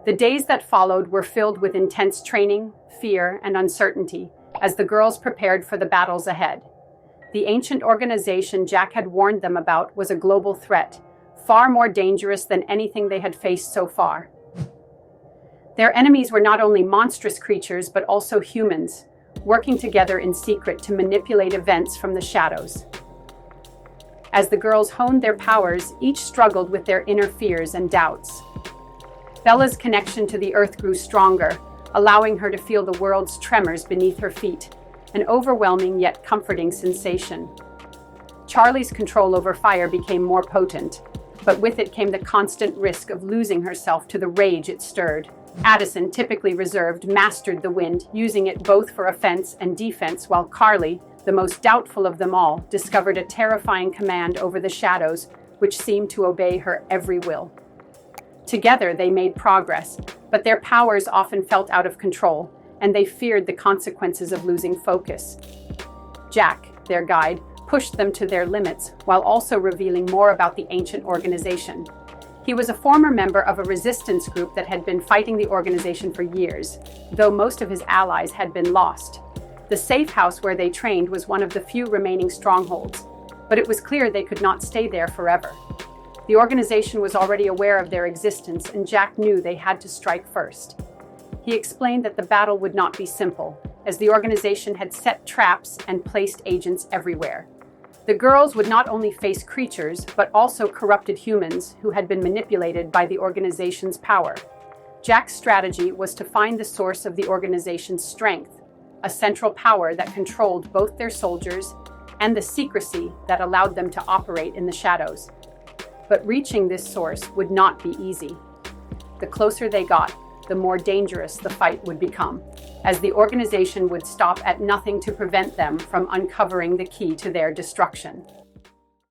The days that followed were filled with intense training, fear, and uncertainty as the girls prepared for the battles ahead. The ancient organization Jack had warned them about was a global threat, far more dangerous than anything they had faced so far. Their enemies were not only monstrous creatures but also humans, working together in secret to manipulate events from the shadows. As the girls honed their powers, each struggled with their inner fears and doubts. Bella's connection to the earth grew stronger, allowing her to feel the world's tremors beneath her feet, an overwhelming yet comforting sensation. Charli's control over fire became more potent, but with it came the constant risk of losing herself to the rage it stirred. Addison, typically reserved, mastered the wind, using it both for offense and defense, while Karli, the most doubtful of them all, discovered a terrifying command over the shadows, which seemed to obey her every will. Together they made progress, but their powers often felt out of control, and they feared the consequences of losing focus. Jack, their guide, pushed them to their limits, while also revealing more about the ancient organization. He was a former member of a resistance group that had been fighting the organization for years, though most of his allies had been lost. The safe house where they trained was one of the few remaining strongholds, but it was clear they could not stay there forever. The organization was already aware of their existence, and Jack knew they had to strike first. He explained that the battle would not be simple, as the organization had set traps and placed agents everywhere. The girls would not only face creatures, but also corrupted humans who had been manipulated by the organization's power. Jack's strategy was to find the source of the organization's strength, a central power that controlled both their soldiers and the secrecy that allowed them to operate in the shadows. But reaching this source would not be easy. The closer they got, the more dangerous the fight would become, as the organization would stop at nothing to prevent them from uncovering the key to their destruction.